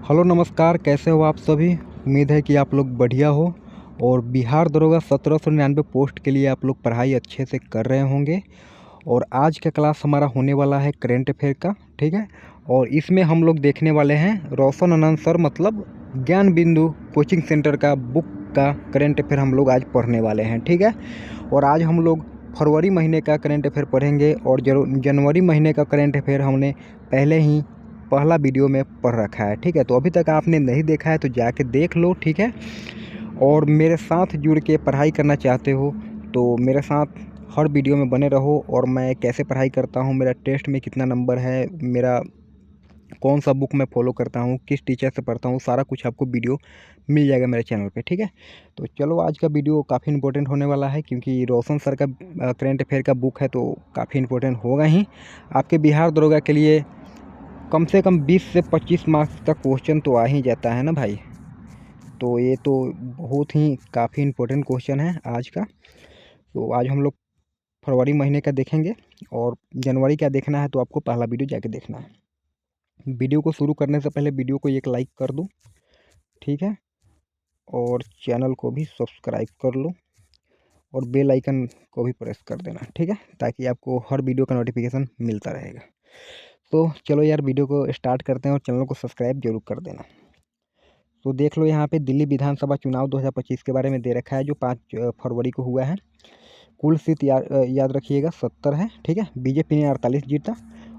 Hello नमस्कार, कैसे हो आप सभी। उम्मीद है कि आप लोग बढ़िया हो और बिहार दरोगा 1799 पोस्ट के लिए आप लोग पढ़ाई अच्छे से कर रहे होंगे। और आज का क्लास हमारा होने वाला है करेंट अफेयर का, ठीक है। और इसमें हम लोग देखने वाले हैं रोशन आनंद सर मतलब ज्ञान बिंदु कोचिंग सेंटर का बुक का करेंट अफेयर हम लोग आज पढ़ने वाले हैं, ठीक है। और आज हम लोग फरवरी महीने का करेंट अफेयर पढ़ेंगे और जनवरी महीने का करेंट अफेयर हमने पहले ही पहला वीडियो में पढ़ रखा है, ठीक है। तो अभी तक आपने नहीं देखा है तो जाके देख लो, ठीक है। और मेरे साथ जुड़ के पढ़ाई करना चाहते हो तो मेरे साथ हर वीडियो में बने रहो। और मैं कैसे पढ़ाई करता हूँ, मेरा टेस्ट में कितना नंबर है, मेरा कौन सा बुक मैं फॉलो करता हूँ, किस टीचर से पढ़ता हूँ, सारा कुछ आपको वीडियो मिल जाएगा मेरे चैनल पे, ठीक है। तो चलो, आज का वीडियो काफ़ी इंपॉर्टेंट होने वाला है क्योंकि रोशन सर का करेंट अफेयर का बुक है तो काफ़ी इंपॉर्टेंट होगा ही आपके बिहार दरोगा के लिए। कम से कम 20 से 25 मार्क्स का क्वेश्चन तो आ ही जाता है ना भाई। तो ये तो बहुत ही काफ़ी इम्पोर्टेंट क्वेश्चन है आज का। तो आज हम लोग फरवरी महीने का देखेंगे और जनवरी का देखना है तो आपको पहला वीडियो जाके देखना है। वीडियो को शुरू करने से पहले वीडियो को एक लाइक कर दो, ठीक है। और चैनल को भी सब्सक्राइब कर लो और बेल आइकन को भी प्रेस कर देना, ठीक है, ताकि आपको हर वीडियो का नोटिफिकेशन मिलता रहेगा। तो चलो यार, वीडियो को स्टार्ट करते हैं और चैनल को सब्सक्राइब जरूर कर देना। तो देख लो, यहाँ पे दिल्ली विधानसभा चुनाव 2025 के बारे में दे रखा है जो 5 फरवरी को हुआ है। कुल सीट याद रखिएगा 70 है, ठीक है। बीजेपी ने 48 जीता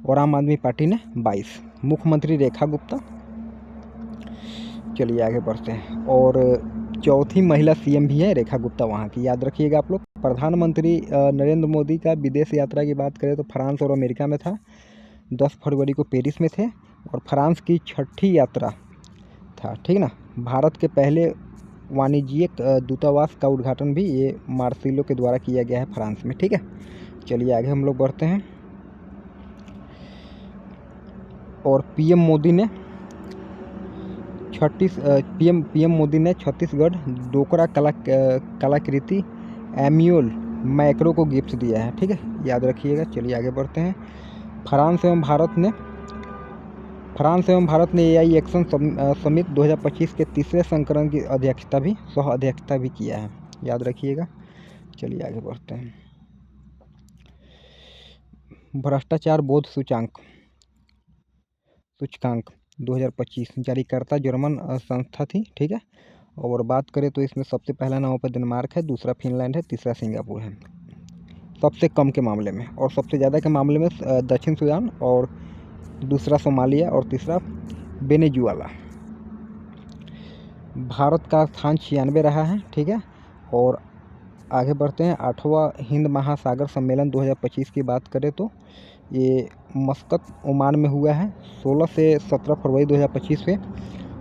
और आम आदमी पार्टी ने 22। मुख्यमंत्री रेखा गुप्ता। चलिए आगे बढ़ते हैं। और चौथी महिला सीएम भी है रेखा गुप्ता वहाँ की, याद रखिएगा आप लोग। प्रधानमंत्री नरेंद्र मोदी का विदेश यात्रा की बात करें तो फ्रांस और अमेरिका में था। 10 फरवरी को पेरिस में थे और फ्रांस की 6ठी यात्रा था, ठीक ना। भारत के पहले वाणिज्यिक दूतावास का उद्घाटन भी ये मार्सिलो के द्वारा किया गया है फ्रांस में, ठीक है। चलिए आगे हम लोग बढ़ते हैं। और पीएम मोदी ने छत्तीसगढ़ डोकरा कलाकृति एम्यूल मैक्रो को गिफ्ट दिया है, ठीक है, याद रखिएगा। चलिए आगे बढ़ते हैं। फ्रांस एवं भारत ने एआई एक्शन समिट 2025 के तीसरे संस्करण की सह अध्यक्षता भी किया है, याद रखिएगा। चलिए आगे बढ़ते हैं। भ्रष्टाचार बोध सूचकांक 2025 जारीकर्ता जर्मन संस्था थी, ठीक है। और बात करें तो इसमें सबसे पहला नंबर पर डेनमार्क है, दूसरा फिनलैंड है, तीसरा सिंगापुर है सबसे कम के मामले में। और सबसे ज़्यादा के मामले में दक्षिण सूडान, और दूसरा सोमालिया, और तीसरा वेनेजुएला। भारत का स्थान 96 रहा है, ठीक है। और आगे बढ़ते हैं। 8वां हिंद महासागर सम्मेलन 2025 की बात करें तो ये मस्कत ओमान में हुआ है 16 से 17 फरवरी 2025 पे।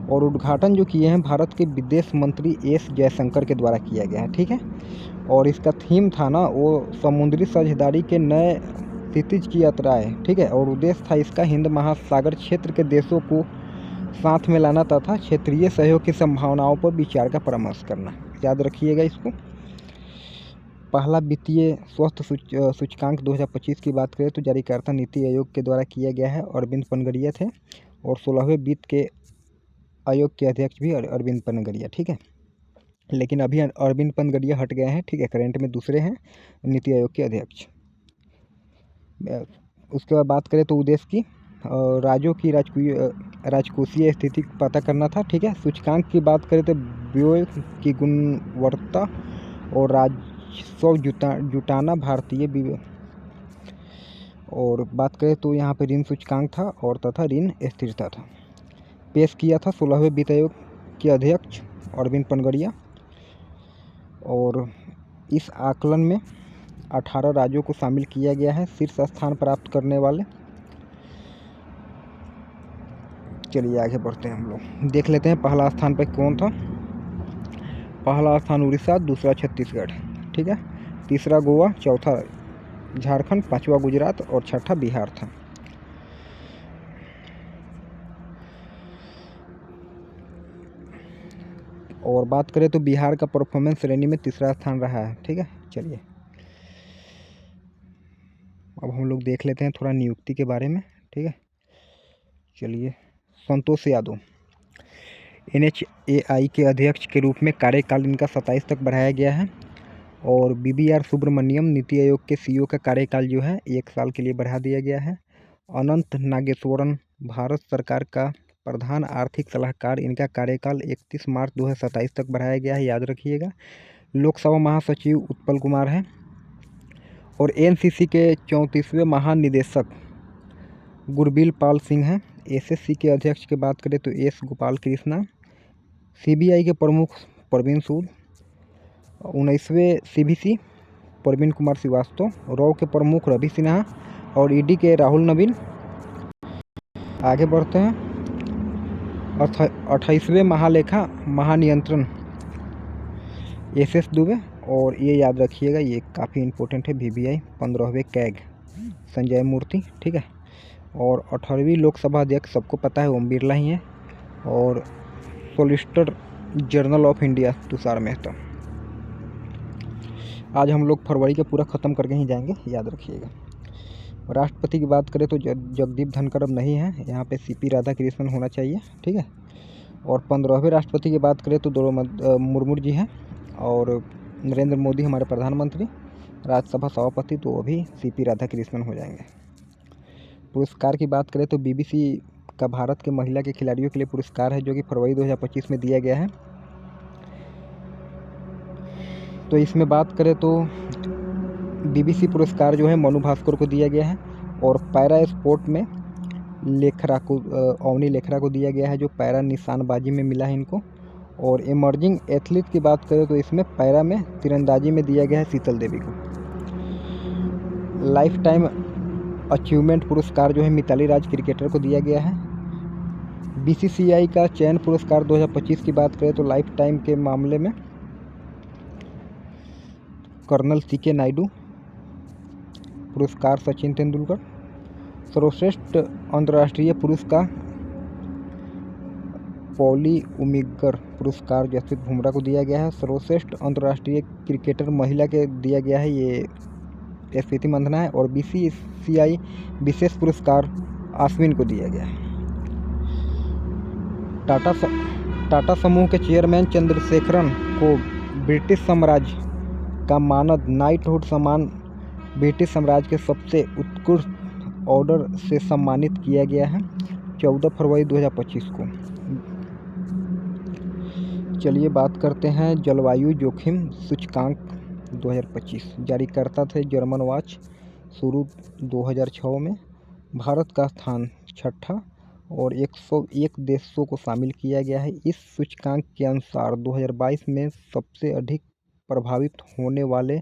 और उद्घाटन जो किए हैं भारत के विदेश मंत्री एस जयशंकर के द्वारा किया गया है, ठीक है। और इसका थीम था ना वो समुद्री साझेदारी के नए क्षितिज की यात्राएं, ठीक है। और उद्देश्य था इसका हिंद महासागर क्षेत्र के देशों को साथ में लाना तथा क्षेत्रीय सहयोग की संभावनाओं पर विचार का परामर्श करना, याद रखिएगा इसको। पहला वित्तीय स्वास्थ्य सूचकांक 2025 की बात करें तो जारीकर्ता नीति आयोग के द्वारा किया गया है, अरविंद पनगड़िया थे। और 16वें वित्त के आयोग के अध्यक्ष भी अरविंद पनगड़िया, ठीक है। लेकिन अभी अरविंद पनगड़िया हट गए हैं, ठीक है। करेंट में दूसरे हैं नीति आयोग के अध्यक्ष। उसके बाद बात करें तो उद्देश्य की राज्यों की राजकोषीय स्थिति पता करना था, ठीक है। सूचकांक की बात करें तो व्यय की गुणवत्ता और राजस्व जुटाना भारतीय। और बात करें तो यहाँ पे ऋण सूचकांक था और तथा ऋण स्थिरता था। पेश किया था 16वें वित्त आयोग के अध्यक्ष अरविंद पनगड़िया। और इस आकलन में 18 राज्यों को शामिल किया गया है शीर्ष स्थान प्राप्त करने वाले। चलिए आगे बढ़ते हैं, हम लोग देख लेते हैं पहला स्थान पर कौन था। पहला स्थान उड़ीसा, दूसरा छत्तीसगढ़, ठीक है। तीसरा गोवा, चौथा झारखंड, पांचवा गुजरात और छठा बिहार था। और बात करें तो बिहार का परफॉर्मेंस श्रेणी में तीसरा स्थान रहा है, ठीक है। चलिए अब हम लोग देख लेते हैं थोड़ा नियुक्ति के बारे में, ठीक है। चलिए, संतोष यादव NHAI के अध्यक्ष के रूप में कार्यकाल इनका 27 तक बढ़ाया गया है। और BBR सुब्रमण्यम नीति आयोग के CEO का कार्यकाल जो है 1 साल के लिए बढ़ा दिया गया है। अनंत नागेश्वरन भारत सरकार का प्रधान आर्थिक सलाहकार, इनका कार्यकाल 31 मार्च 2027 तक बढ़ाया गया है, याद रखिएगा। लोकसभा महासचिव उत्पल कुमार है। और NCC के 34वें महानिदेशक गुरबील पाल सिंह हैं। SSC के अध्यक्ष की बात करें तो S गोपाल कृष्णा। CBI के प्रमुख प्रवीण सूद। 19वें CVC प्रवीण कुमार श्रीवास्तव। रॉ के प्रमुख रवि सिन्हा। और ED के राहुल नवीन। आगे बढ़ते हैं। 28वें महालेखा महानियंत्रण SS दुबे। और ये याद रखिएगा, ये काफ़ी इम्पोर्टेंट है। BBI 15वें कैग संजय मूर्ति, ठीक है। और 18वीं लोकसभा अध्यक्ष सबको पता है, ओम बिरला ही है। और solicitor general of India Tushar Mehta. आज हम लोग फरवरी के पूरा ख़त्म करके ही जाएंगे, याद रखिएगा। राष्ट्रपति की बात करें तो जगदीप धनखड़ अब नहीं है, यहाँ पे CP राधाकृष्णन होना चाहिए, ठीक है। और 15वें राष्ट्रपति की बात करें तो द्रौपदी मुर्मू जी हैं। और नरेंद्र मोदी हमारे प्रधानमंत्री। राज्यसभा सभापति तो अभी CP राधाकृष्णन हो जाएंगे। पुरस्कार की बात करें तो BBC का भारत के महिला के खिलाड़ियों के लिए पुरस्कार है, जो कि फरवरी 2025 में दिया गया है। तो इसमें बात करें तो BBC पुरस्कार जो है मनु भास्कर को दिया गया है। और पैरा स्पोर्ट में लेखरा को, अवनी लेखरा को दिया गया है, जो पैरा निशानबाजी में मिला है इनको। और इमर्जिंग एथलीट की बात करें तो इसमें पैरा में तीरंदाजी में दिया गया है शीतल देवी को। लाइफ टाइम अचीवमेंट पुरस्कार जो है मिताली राज क्रिकेटर को दिया गया है। BCCI का चयन पुरस्कार 2025 की बात करें तो लाइफ टाइम के मामले में कर्नल CK नायडू। पुरस्कार सचिन तेंदुलकर। सर्वश्रेष्ठ अंतर्राष्ट्रीय पुरुष का पॉली उमिगर पुरस्कार जसप्रीत बुमराह को दिया गया है। सर्वश्रेष्ठ अंतर्राष्ट्रीय क्रिकेटर महिला के दिया गया है, ये स्मृति मंधना है। और BCCI विशेष पुरस्कार अश्विन को दिया गया है। टाटा समूह के चेयरमैन चंद्रशेखरन को ब्रिटिश साम्राज्य का मानद नाइटहुड सम्मान ब्रिटिश साम्राज्य के सबसे उत्कृष्ट ऑर्डर से सम्मानित किया गया है 14 फरवरी 2025 को। चलिए बात करते हैं जलवायु जोखिम सूचकांक 2025। जारीकर्ता थे जर्मन वॉच। शुरू 2006 में। भारत का स्थान 6ठा और 101 देशों को शामिल किया गया है। इस सूचकांक के अनुसार 2022 में सबसे अधिक प्रभावित होने वाले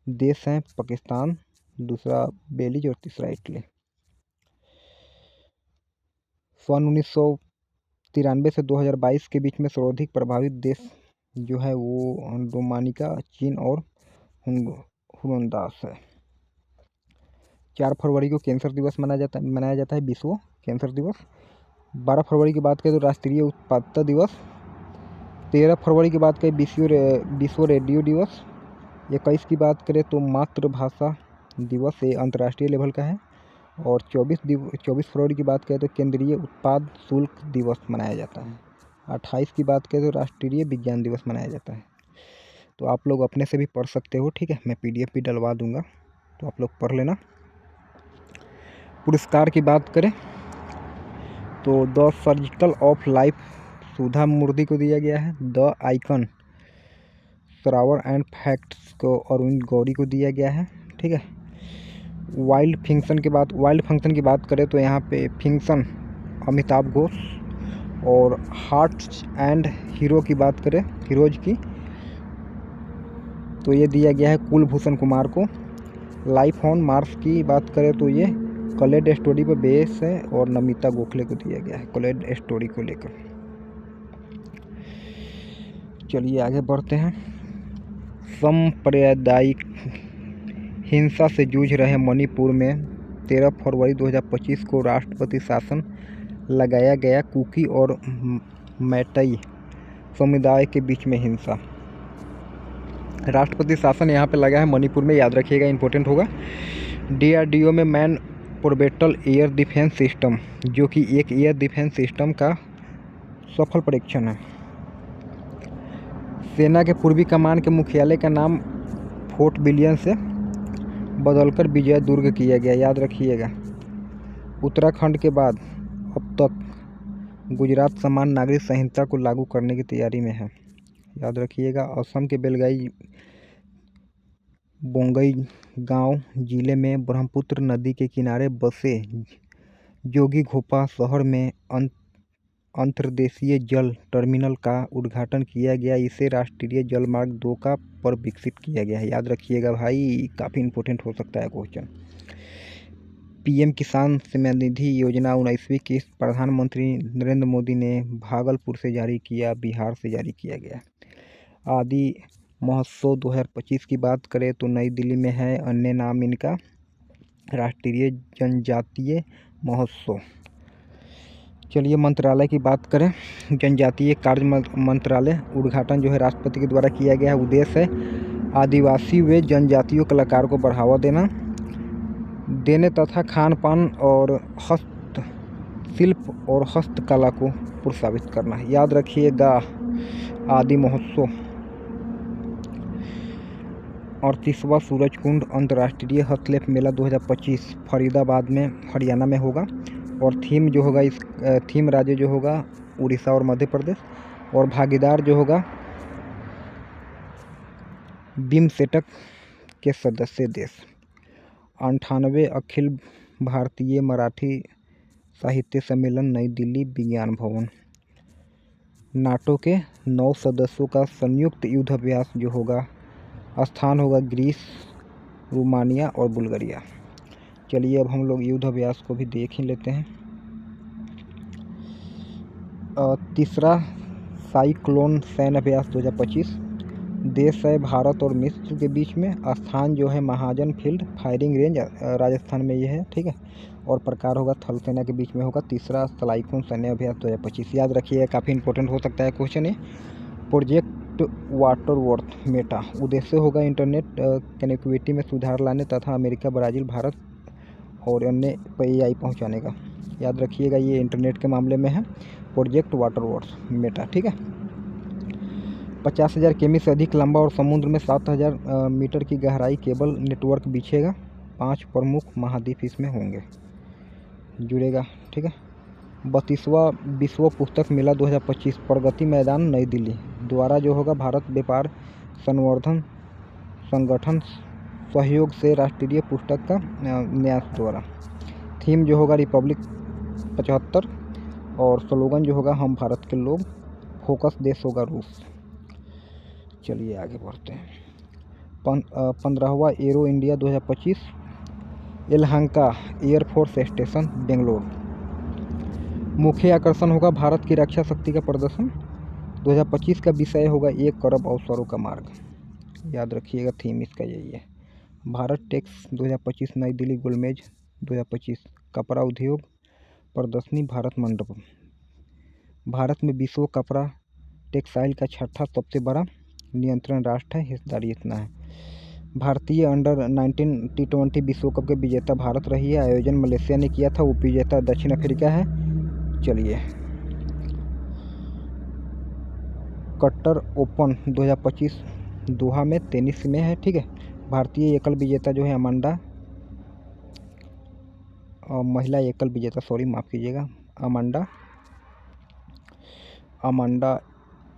देश हैं पाकिस्तान, दूसरा बेलीज और तीसरा इटली। सन 1993 से 2022 के बीच में सर्वाधिक प्रभावित देश जो है वो डोमिनिका, चीन और होंडुरास है। 4 फरवरी को कैंसर दिवस मनाया जाता है विश्व कैंसर दिवस। 12 फरवरी की बात करें तो राष्ट्रीय उत्पादकता दिवस। 13 फरवरी की बात करें विश्व रेडियो दिवस। 21 की बात करें तो मातृभाषा दिवस, ये अंतर्राष्ट्रीय लेवल का है। और 24 फरवरी की बात करें तो केंद्रीय उत्पाद शुल्क दिवस मनाया जाता है। 28 की बात करें तो राष्ट्रीय विज्ञान दिवस मनाया जाता है। तो आप लोग अपने से भी पढ़ सकते हो, ठीक है। मैं PDF भी डलवा दूंगा, तो आप लोग पढ़ लेना। पुरस्कार की बात करें तो द सर्जिकल ऑफ लाइफ सुधा मूर्ति को दिया गया है। द आइकन श्रावर एंड फैक्ट्स को अरविंद गौरी को दिया गया है, ठीक है। वाइल्ड फंक्शन की बात करें तो यहाँ पे फंक्शन अमिताभ घोष। और हार्ट्स एंड हीरो की बात करें, हीरोज की, तो ये दिया गया है कुलभूषण कुमार को। लाइफ ऑन मार्स की बात करें तो ये कॉलेज स्टोरी पर बेस है और नमिता गोखले को दिया गया है कॉलेज स्टोरी को लेकर। चलिए आगे बढ़ते हैं। सांप्रदायिक हिंसा से जूझ रहे मणिपुर में 13 फरवरी 2025 को राष्ट्रपति शासन लगाया गया। कुकी और मैतेई समुदाय के बीच में हिंसा। राष्ट्रपति शासन यहाँ पे लगा है मणिपुर में, याद रखिएगा, इंपॉर्टेंट होगा। DRDO में man portable air defence system, जो कि एक एयर डिफेंस सिस्टम का सफल परीक्षण है। सेना के पूर्वी कमान के मुख्यालय का नाम फोर्ट विलियम से बदलकर विजय दुर्ग किया गया, याद रखिएगा। उत्तराखंड के बाद अब तक गुजरात समान नागरिक संहिता को लागू करने की तैयारी में है, याद रखिएगा। असम के बेलगाई बोंगईगांव जिले में ब्रह्मपुत्र नदी के किनारे बसे जोगीघोपा शहर में अंतर्देशीय जल टर्मिनल का उद्घाटन किया गया। इसे राष्ट्रीय जलमार्ग 2 का पर विकसित किया गया है, याद रखिएगा भाई, काफ़ी इंपॉर्टेंट हो सकता है क्वेश्चन। पीएम किसान सम्मान निधि योजना 19वीं किस्त प्रधानमंत्री नरेंद्र मोदी ने भागलपुर से जारी किया, बिहार से जारी किया गया। आदि महोत्सव 2025 की बात करें तो नई दिल्ली में है, अन्य नाम इनका राष्ट्रीय जनजातीय महोत्सव। चलिए मंत्रालय की बात करें, जनजातीय कार्य मंत्रालय उद्घाटन जो है राष्ट्रपति के द्वारा किया गया है। उद्देश्य है आदिवासी व जनजातीय कलाकारों को बढ़ावा देने तथा खान पान और हस्तशिल्प और हस्तकला को प्रोत्साहित करना, याद रखिएगा। आदि महोत्सव। 38वां सूरजकुंड अंतर्राष्ट्रीय हस्तशिल्प मेला 2025 फरीदाबाद में हरियाणा में होगा। और थीम जो होगा, इस थीम राज्य जो होगा उड़ीसा और मध्य प्रदेश। और भागीदार जो होगा बिमस्टेक के सदस्य देश। 98वें अखिल भारतीय मराठी साहित्य सम्मेलन नई दिल्ली विज्ञान भवन। नाटो के 9 सदस्यों का संयुक्त युद्ध अभ्यास जो होगा स्थान होगा ग्रीस, रोमानिया और बुल्गारिया। चलिए अब हम लोग युद्ध अभ्यास को भी देख ही लेते हैं। तीसरा साइक्लोन सैन्य अभ्यास 2025। देश है भारत और मिस्र के बीच में। स्थान जो है महाजन फील्ड फायरिंग रेंज राजस्थान में ये है, ठीक है। और प्रकार होगा थल सेना के बीच में होगा। तीसरा साइक्लोन सैन्य अभ्यास 2025, याद रखिए, काफ़ी इंपॉर्टेंट हो सकता है क्वेश्चन है। प्रोजेक्ट वाटरवर्थ मेटा उद्देश्य होगा इंटरनेट कनेक्टिविटी में सुधार लाने तथा अमेरिका, ब्राज़ील, भारत और अन्य पर AI पहुँचाने का, याद रखिएगा। ये इंटरनेट के मामले में है प्रोजेक्ट वाटरवर्थ मेटा, ठीक है। 50,000 किमी से अधिक लंबा और समुद्र में 7,000 मीटर की गहराई केबल नेटवर्क बिछेगा। 5 प्रमुख महाद्वीप इसमें होंगे, जुड़ेगा, ठीक है। 32वां विश्व पुस्तक मेला 2025 प्रगति मैदान नई दिल्ली द्वारा जो होगा भारत व्यापार संवर्धन संगठन सहयोग से राष्ट्रीय पुस्तक का न्यास द्वारा। थीम जो होगा रिपब्लिक 75 और स्लोगन जो होगा हम भारत के लोग। फोकस देश होगा रूस। चलिए आगे बढ़ते हैं। 15वां Aero India 2025 Yelahanka air force station Bangalore. मुख्य आकर्षण होगा भारत की रक्षा शक्ति का प्रदर्शन। 2025 का विषय होगा 1 अरब अवसरों का मार्ग, याद रखिएगा। थीम इसका यही है। भारत टेक्स 2025 नई दिल्ली गोलमेज 2025 कपड़ा उद्योग प्रदर्शनी भारत मंडप। भारत में विश्व कपड़ा टेक्सटाइल का 6ठा सबसे बड़ा नियंत्रण राष्ट्र है, हिस्सेदारी इतना है। भारतीय अंडर-19 T20 विश्व कप के विजेता भारत रही है। आयोजन मलेशिया ने किया था, उपविजेता दक्षिण अफ्रीका है। चलिए कतर ओपन 2025 दोहा में टेनिस में है, ठीक है। भारतीय एकल विजेता जो है अमांडा, महिला एकल विजेता, सॉरी माफ़ कीजिएगा, अमांडा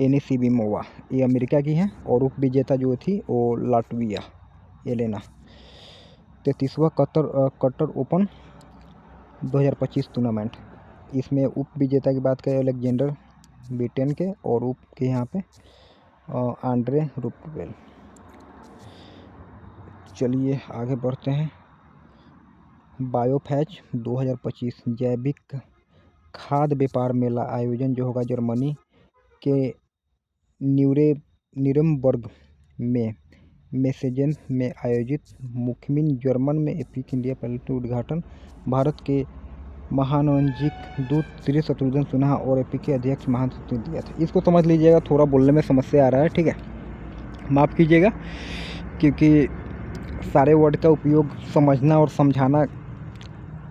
एनिसिबिमोवा, ये अमेरिका की हैं। और उप विजेता जो थी वो लाटविया एलेना। 33वां कतर ओपन 2025 टूर्नामेंट, इसमें उप विजेता की बात करें अलेक्जेंडर ब्रिटेन के और उप के यहाँ पे आंड्रे रुपवेल। चलिए आगे बढ़ते हैं। बायोफैज 2025 जैविक खाद्य व्यापार मेला आयोजन जो होगा जर्मनी के न्यूरेमबर्ग में मेसेजेन में आयोजित। मुखबिर जर्मन में एपिक इंडिया पैलेट उद्घाटन। भारत के महानवांशिक दूत श्री शत्रुघ्न सिन्हा और एपिक के अध्यक्ष महासचिव दिया था। इसको समझ लीजिएगा, थोड़ा बोलने में समस्या आ रहा है, ठीक है, माफ़ कीजिएगा, क्योंकि सारे वर्ड का उपयोग समझना और समझाना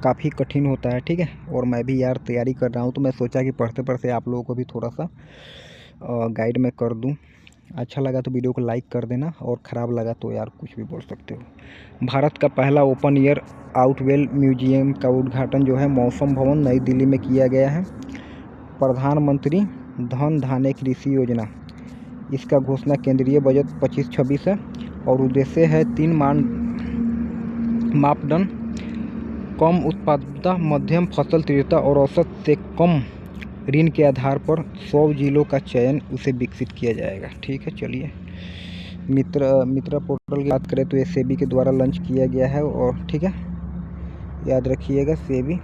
काफ़ी कठिन होता है, ठीक है। और मैं भी यार तैयारी कर रहा हूँ, तो मैं सोचा कि पढ़ते पढ़ते आप लोगों को भी थोड़ा सा गाइड में कर दूँ, अच्छा लगा तो वीडियो को लाइक कर देना, और ख़राब लगा तो यार कुछ भी बोल सकते हो। भारत का पहला ओपन एयर आउटवेल म्यूजियम का उद्घाटन जो है मौसम भवन नई दिल्ली में किया गया है। प्रधानमंत्री धन धान्य कृषि योजना, इसका घोषणा केंद्रीय बजट 25-26 है, और उद्देश्य है 3 मापदंड: कम उत्पादकता, मध्यम फसल तीव्रता और औसत से कम ऋण के आधार पर 100 जिलों का चयन उसे विकसित किया जाएगा। ठीक है, चलिए मित्रा पोर्टल की बात करें तो ये सेबी के द्वारा लॉन्च किया गया है, और ठीक है याद रखिएगा सेबी।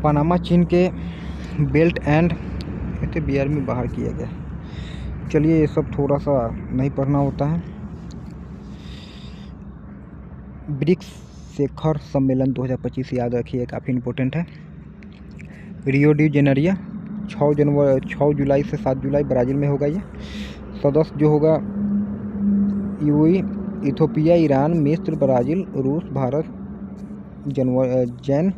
पनामा चीन के बेल्ट एंड बिहार में बाहर किया गया। चलिए ये सब थोड़ा सा नहीं पढ़ना होता है। ब्रिक्स शिखर सम्मेलन 2025 याद रखिए, काफ़ी इम्पोर्टेंट है। रियो डी जेनेरियो 6 जुलाई से 7 जुलाई ब्राज़ील में होगा ये। सदस्य जो होगा यूएई, इथियोपिया, ईरान, मिस्र, ब्राज़ील, रूस, भारत। जैन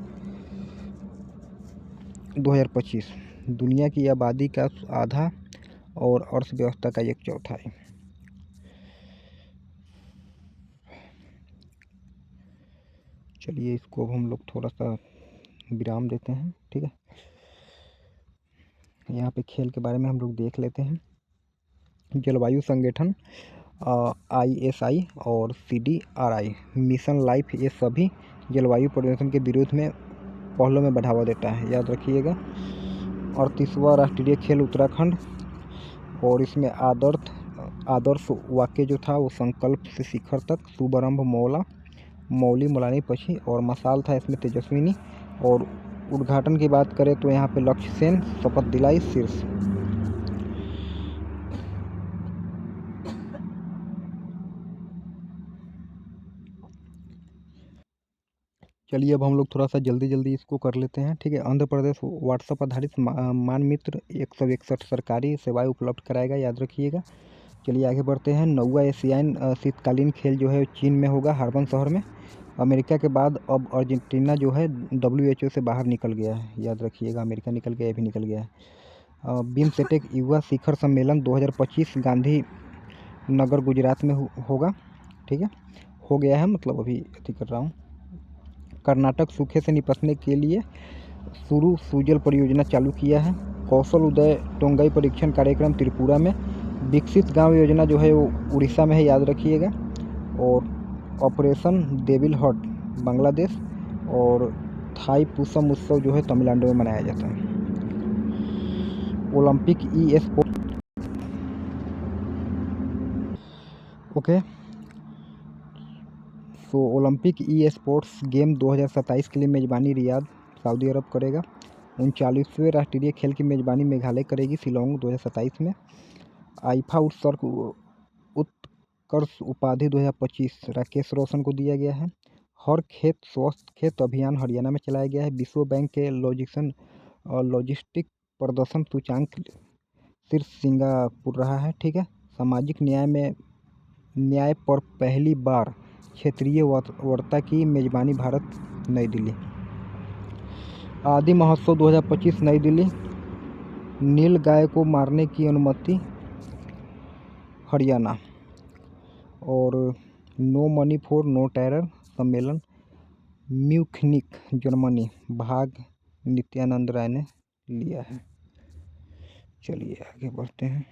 2025 दुनिया की आबादी का आधा और अर्थव्यवस्था का 1/4। चलिए इसको हम लोग थोड़ा सा विराम देते हैं। ठीक है, यहाँ पे खेल के बारे में हम लोग देख लेते हैं। जलवायु संगठन ISI और CDRI मिशन लाइफ, ये सभी जलवायु परिवर्तन के विरोध में पहलों में बढ़ावा देता है, याद रखिएगा। 38वां राष्ट्रीय खेल उत्तराखंड, और इसमें आदर्श वाक्य जो था वो संकल्प से शिखर तक, शुभारंभ मौली मौलानी पछी, और मसाल था इसमें तेजस्विनी। और उद्घाटन की बात करें तो यहाँ पे लक्ष्य सेन शपथ दिलाई शीर्ष। चलिए अब हम लोग थोड़ा सा जल्दी इसको कर लेते हैं। ठीक है, आंध्र प्रदेश व्हाट्सएप आधारित मान मित्र 161 सरकारी सेवाएं उपलब्ध कराएगा, याद रखिएगा। चलिए आगे बढ़ते हैं। 9वां एशियाई शीतकालीन खेल जो है चीन में होगा, हार्बन शहर में। अमेरिका के बाद अब अर्जेंटीना जो है WHO से बाहर निकल गया है, याद रखिएगा। अमेरिका निकल गया, ये भी निकल गया है। बिम्स्टेक युवा शिखर सम्मेलन 2025 गांधी नगर गुजरात में होगा। ठीक है, हो गया है, मतलब अभी अति कर रहा हूँ। कर्नाटक सूखे से निपटने के लिए सुजल परियोजना चालू किया है। कौशल उदय टोंगाई परीक्षण कार्यक्रम त्रिपुरा में। विकसित गांव योजना जो है वो उड़ीसा में है, याद रखिएगा। और ऑपरेशन डेविल हॉट बांग्लादेश, और थाई पुसम उत्सव जो है तमिलनाडु में मनाया जाता है। ओलंपिक स्पोर्ट ओके, तो ओलंपिक स्पोर्ट्स गेम 2027 के लिए मेज़बानी रियाद सऊदी अरब करेगा। 39वें राष्ट्रीय खेल की मेज़बानी मेघालय करेगी, शिलोंग 2027 में। आईफा उत्कर्ष उपाधि 2025 राकेश रोशन को दिया गया है। हर खेत स्वस्थ खेत अभियान हरियाणा में चलाया गया है। विश्व बैंक के लॉजिस्टिक प्रदर्शन सूचांक शीर्ष सिंगापुर रहा है। ठीक है, सामाजिक न्याय पर पहली बार क्षेत्रीय वार्ता की मेज़बानी भारत, नई दिल्ली। आदि महोत्सव 2025 नई दिल्ली। नील गाय को मारने की अनुमति, हरियाणा। और no money for no terror सम्मेलन म्यूनिख जर्मनी, भाग नित्यानंद राय ने लिया है। चलिए आगे बढ़ते हैं।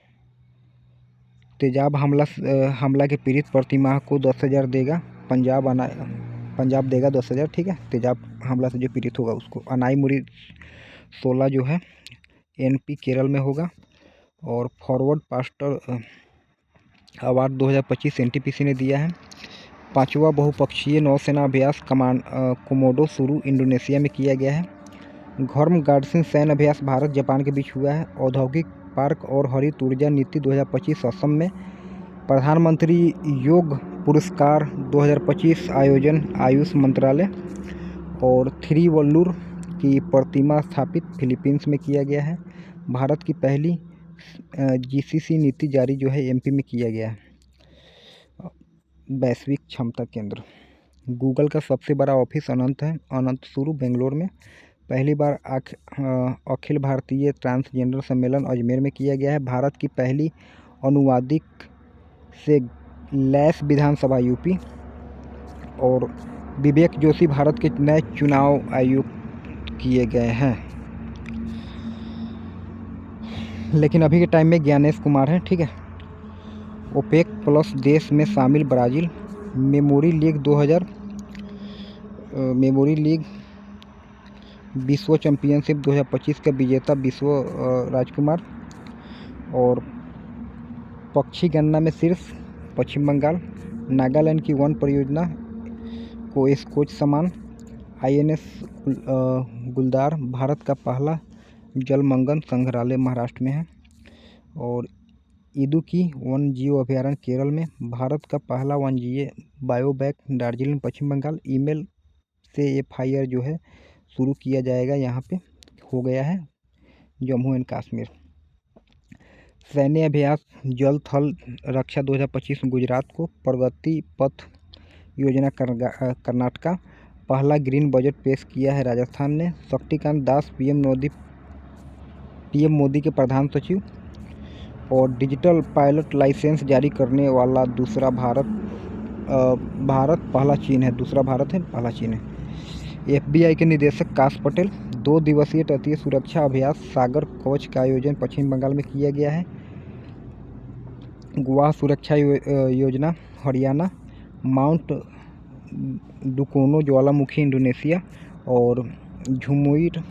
तेजाब हमला के पीड़ित प्रतिमाह को 10,000 देगा पंजाब देगा 10,000। ठीक है, तेजाब हमला से जो पीड़ित होगा उसको। अनाई मुरी 16 जो है NP केरल में होगा। और फॉरवर्ड पास्टर अवार्ड 2025 NTPC ने दिया है। 5वां बहुपक्षीय नौसेना अभ्यास कोमोडो शुरू इंडोनेशिया में किया गया है। घर्म गार्डसिन सैन्य अभ्यास भारत जापान के बीच हुआ है। औद्योगिक पार्क और हरित ऊर्जा नीति 2025 असम में। प्रधानमंत्री योग पुरस्कार 2025 आयोजन आयुष मंत्रालय। और थिरुवल्लुर की प्रतिमा स्थापित फिलीपींस में किया गया है। भारत की पहली GCC नीति जारी जो है MP में किया गया है। वैश्विक क्षमता केंद्र, गूगल का सबसे बड़ा ऑफिस अनंत शुरू बेंगलोर में। पहली बार अखिल भारतीय ट्रांसजेंडर सम्मेलन अजमेर में किया गया है। भारत की पहली अनुवादिक से लैस विधानसभा यूपी। और विवेक जोशी भारत के नए चुनाव आयुक्त किए गए हैं, लेकिन अभी के टाइम में ज्ञानेश कुमार हैं। ठीक है। ओपेक प्लस देश में शामिल ब्राज़ील। मेमोरी लीग विश्व चैंपियनशिप 2025 का विजेता विश्व राजकुमार। और पक्षी गणना में शीर्ष पश्चिम बंगाल। नागालैंड की वन परियोजना को स्कॉच समान। INS गुलदार भारत का पहला जलमंगन संग्रहालय महाराष्ट्र में है। और इदुक्की वन्यजीव अभयारण्य केरल में। भारत का पहला वन्यजीव बायोबैंक दार्जिलिंग पश्चिम बंगाल। ईमेल से FIR जो है शुरू किया जाएगा, यहाँ पे हो गया है जम्मू एंड कश्मीर। सैन्य अभ्यास जल थल रक्षा 2025 गुजरात को। प्रगति पथ योजना कर्नाटका। पहला ग्रीन बजट पेश किया है राजस्थान ने। शक्तिकांत दास PM मोदी के प्रधान सचिव। और डिजिटल पायलट लाइसेंस जारी करने वाला दूसरा भारत पहला चीन है। दूसरा भारत है, पहला चीन है। FBI के निदेशक काश पटेल। 2 दिवसीय तटीय सुरक्षा अभ्यास सागर कवच का आयोजन पश्चिम बंगाल में किया गया है। गोवा सुरक्षा योजना हरियाणा। माउंट डुकोनो ज्वालामुखी इंडोनेशिया। और झुमुर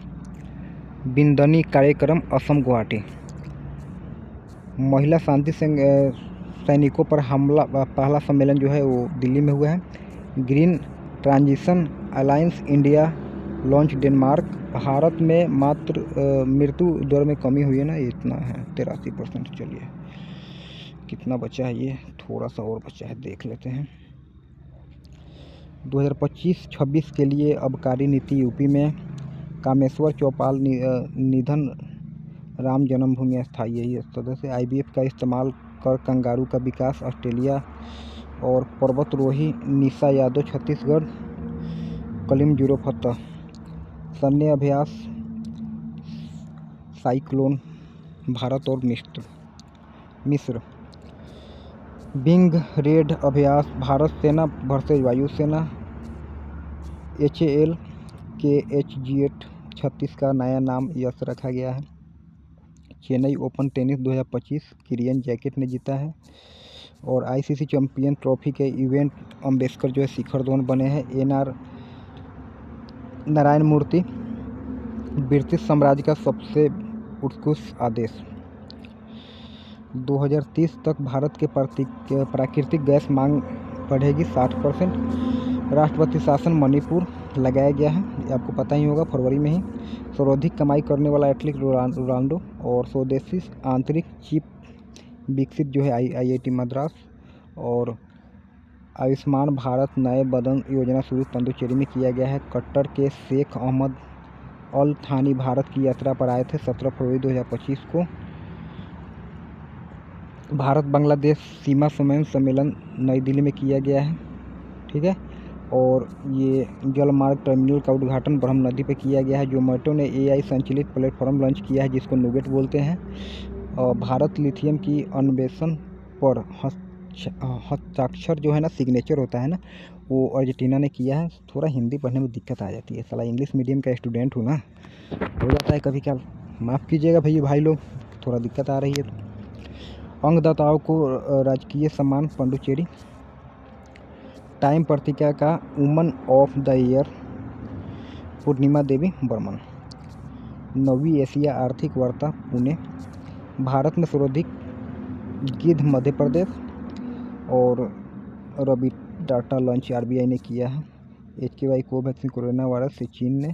बिंदनी कार्यक्रम असम गुवाहाटी। महिला शांति सैनिकों पर हमला पहला सम्मेलन जो है वो दिल्ली में हुआ है। Green transition alliance India launch Denmark. Bharat में मात्र मृत्यु दर में कमी हुई है ना, इतना है 83%। चलिए कितना बचा है, ये थोड़ा सा और बचा है, देख लेते हैं। 2025-26 के लिए आबकारी नीति यूपी में। कामेश्वर चौपाल निधन राम जन्मभूमि अस्थायी यही सदस्य। IVF का इस्तेमाल कर कंगारू का विकास ऑस्ट्रेलिया। और पर्वतरोही निशा यादव छत्तीसगढ़ कलिम जीरो फतह। सैन्य अभ्यास साइक्लोन भारत और मिस्र। विंग रेड अभ्यास भारत सेना वर्सेज वायुसेना। HAL के HG8 36 का नया नाम यश रखा गया है। चेन्नई ओपन टेनिस 2025 किरियन जैकेट ने जीता है। और ICC चैंपियन ट्रॉफी के इवेंट अम्बेडकर जो है शिखर धवन बने हैं। NR नारायण मूर्ति ब्रिटिश साम्राज्य का सबसे उत्कृष्ट आदेश। 2030 तक भारत के प्राकृतिक गैस मांग बढ़ेगी 60%। राष्ट्रपति शासन मणिपुर लगाया गया है, ये आपको पता ही होगा, फरवरी में ही। सर्वाधिक कमाई करने वाला एथलीट रोनाल्डो। और स्वदेशी आंतरिक चिप विकसित जो है IIT मद्रास। और आयुष्मान भारत नए बदन योजना शुरू पुडुचेरी में किया गया है। कतर के शेख अहमद अल थानी भारत की यात्रा पर आए थे 17 फरवरी 2025 को। भारत बांग्लादेश सीमा समन्वय सम्मेलन नई दिल्ली में किया गया है। ठीक है। और ये जलमार्ग टर्मिनल का उद्घाटन ब्रह्म नदी पे किया गया है। जोमेटो ने AI संचालित प्लेटफॉर्म लॉन्च किया है जिसको नूगेट बोलते हैं। और भारत लिथियम की अन्वेषण पर हस्ताक्षर जो है ना, सिग्नेचर होता है ना, वो अर्जेंटीना ने किया है। थोड़ा हिंदी पढ़ने में दिक्कत आ जाती है, साला इंग्लिश मीडियम का स्टूडेंट हूँ ना, हो जाता है कभी कभी, माफ़ कीजिएगा भाई लोग, थोड़ा दिक्कत आ रही है। अंगदाताओं को राजकीय सम्मान पुडुचेरी। टाइम पत्रिका का woman of the year Purnima Devi Barman. 9वीं एशिया आर्थिक वार्ता पुणे। भारत में सर्वाधिक गिद्ध मध्य प्रदेश। और रबी डाटा लॉन्च RBI ने किया है। HKY कोवैक्सीन कोरोना वायरस से चीन ने।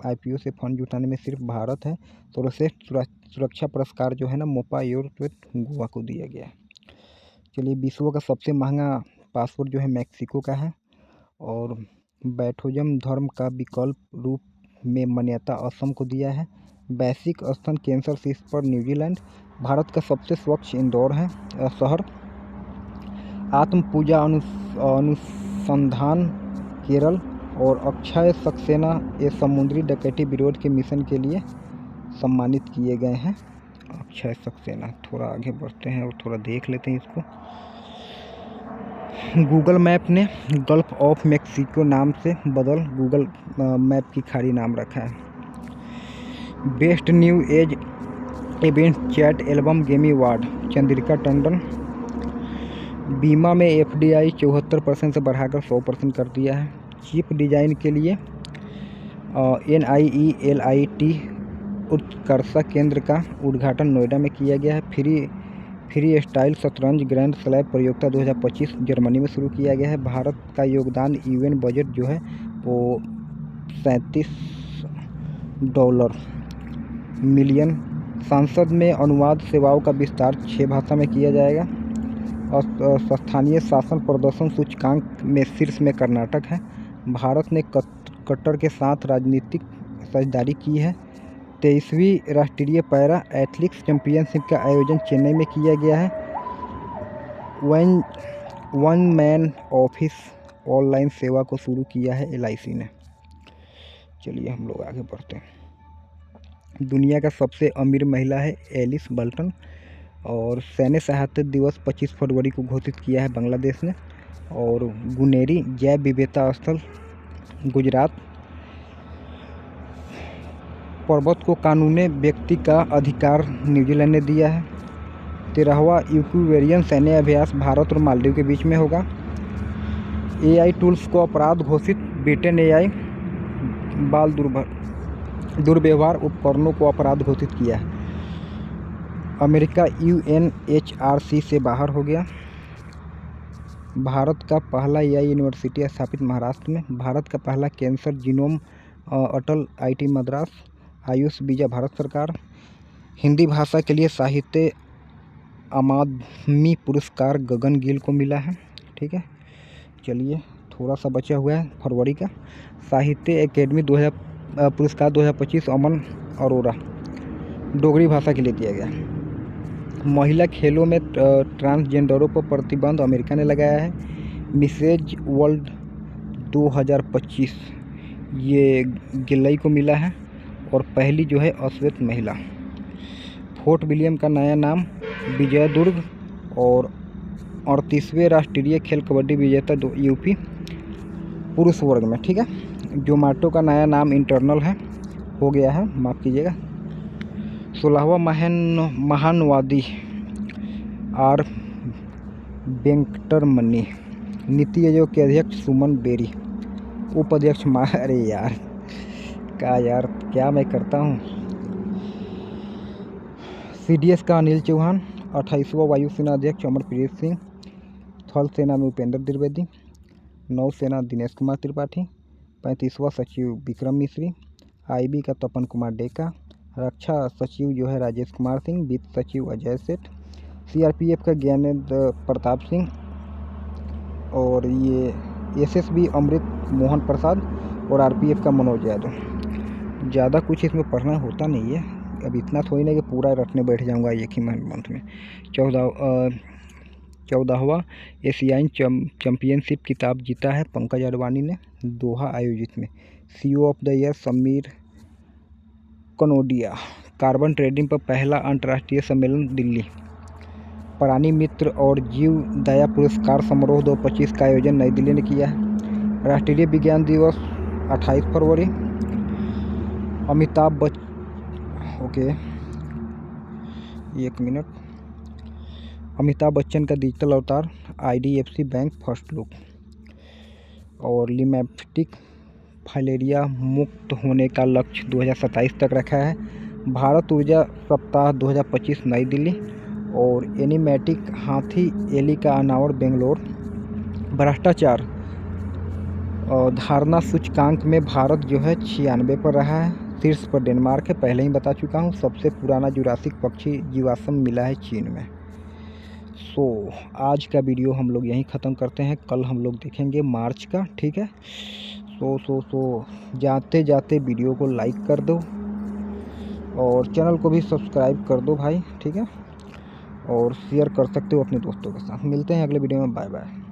IPO से फंड जुटाने में सिर्फ भारत है। सर्वश्रेष्ठ सुरक्षा पुरस्कार जो है ना, मोपा गोवा को दिया गया। चलिए, विश्व का सबसे महंगा पासपोर्ट जो है मैक्सिको का है। और बैथोजम धर्म का विकल्प रूप में मान्यता असम को दिया है। वैश्विक स्तन कैंसर शीर्ष पर न्यूजीलैंड। भारत का सबसे स्वच्छ इंदौर है शहर। आत्म पूजा अनुसंधान केरल। और अक्षय सक्सेना ये समुद्री डकैती विरोध के मिशन के लिए सम्मानित किए गए हैं। अक्षय सक्सेना। थोड़ा आगे बढ़ते हैं और थोड़ा देख लेते हैं इसको। गूगल मैप ने गल्फ ऑफ मेक्सिको नाम से बदल गूगल मैप की खाड़ी नाम रखा है। Best new age event chat album गेमी अवार्ड चंद्रिका टंडन। बीमा में FDI 74% से बढ़ाकर 100% कर दिया है। चिप डिज़ाइन के लिए NIELIT उत्कर्षा केंद्र का उद्घाटन नोएडा में किया गया है। फ्री स्टाइल शतरंज ग्रैंड स्लैम प्रतियोगिता 2025 जर्मनी में शुरू किया गया है। भारत का योगदान UN बजट जो है वो $37 मिलियन। संसद में अनुवाद सेवाओं का विस्तार 6 भाषा में किया जाएगा। और स्थानीय शासन प्रदर्शन सूचकांक में शीर्ष में कर्नाटक है। भारत ने कतर के साथ राजनीतिक साझेदारी की है। 23वीं राष्ट्रीय पैरा एथलेटिक्स चैंपियनशिप का आयोजन चेन्नई में किया गया है। वन मैन ऑफिस ऑनलाइन सेवा को शुरू किया है LIC ने। चलिए हम लोग आगे बढ़ते हैं। दुनिया का सबसे अमीर महिला है एलिस बल्टन। और सैन्य सहायता दिवस 25 फरवरी को घोषित किया है बांग्लादेश ने। और गुनेरी जैव विविधता स्थल गुजरात। पर्वत को कानूनी व्यक्ति का अधिकार न्यूजीलैंड ने दिया है। 13वां यूक्रेनियन सैन्य अभ्यास भारत और मालदीव के बीच में होगा। AI टूल्स को अपराध घोषित। ब्रिटेन AI बाल दुर्व्यवहार उपकरणों को अपराध घोषित किया है। अमेरिका UNHRC से बाहर हो गया। भारत का पहला AI यूनिवर्सिटी स्थापित महाराष्ट्र में। भारत का पहला कैंसर जीनोम अटल IIT मद्रास। आयुष वीजा भारत सरकार। हिंदी भाषा के लिए साहित्य अकादमी पुरस्कार गगन गिल को मिला है। ठीक है, चलिए थोड़ा सा बचा हुआ है फरवरी का। साहित्य अकादमी पुरस्कार 2025 अमन अरोरा डोगरी भाषा के लिए दिया गया। महिला खेलों में ट्रांसजेंडरों पर प्रतिबंध अमेरिका ने लगाया है। मिसेज वर्ल्ड 2025 ये गिलई को मिला है। और पहली जो है अश्वेत महिला। फोर्ट विलियम का नया नाम विजयदुर्ग। और 38वें राष्ट्रीय खेल कबड्डी विजेता UP पुरुष वर्ग में। ठीक है, जोमेटो का नया नाम इंटरनल है हो गया है, माफ़ कीजिएगा। 16वां महानवादी R वेंकटरमणि। नीति आयोग के अध्यक्ष सुमन बेरी। उपाध्यक्ष अरे यार क्या मैं करता हूँ। CDS का अनिल चौहान। 28वां वायुसेना अध्यक्ष अमरप्रीत सिंह। थल सेना में उपेंद्र द्विवेदी। नौसेना दिनेश कुमार त्रिपाठी। 35वां सचिव विक्रम मिश्री। IB का तपन कुमार डेका। रक्षा सचिव जो है राजेश कुमार सिंह। वित्त सचिव अजय सेठ। CRPF का ज्ञानेंद्र प्रताप सिंह। और ये SSB अमृत मोहन प्रसाद। और RPF का मनोज यादव। ज़्यादा कुछ इसमें पढ़ना होता नहीं है। अब इतना थोड़ी ना कि पूरा रटने बैठ जाऊंगा एक ही मंथ में। 14वां एशियाई चैंपियनशिप खिताब जीता है पंकज अडवाणी ने दोहा आयोजित में। CEO of the year Sameer Kanodia. Carbon trading पर पहला अंतर्राष्ट्रीय सम्मेलन दिल्ली। प्राणी मित्र और जीव दया पुरस्कार समारोह 2025 का आयोजन नई दिल्ली ने किया है। राष्ट्रीय विज्ञान दिवस 28 फरवरी। अमिताभ बच्चन का डिजिटल अवतार। IDFC bank first look. और लिम्फेटिक फाइलेरिया मुक्त होने का लक्ष्य 2027 तक रखा है। भारत ऊर्जा सप्ताह 2025 नई दिल्ली। और एनिमेटिक हाथी एली का अनावरण बेंगलोर। भ्रष्टाचार धारणा सूचकांक में भारत जो है 96 पर रहा है। शीर्ष पर डेनमार्क है, पहले ही बता चुका हूँ। सबसे पुराना जुरासिक पक्षी जीवाश्म मिला है चीन में। आज का वीडियो हम लोग यहीं ख़त्म करते हैं। कल हम लोग देखेंगे मार्च का। ठीक है, जाते जाते वीडियो को लाइक कर दो और चैनल को भी सब्सक्राइब कर दो भाई। ठीक है, और शेयर कर सकते हो अपने दोस्तों के साथ। मिलते हैं अगले वीडियो में। Bye bye.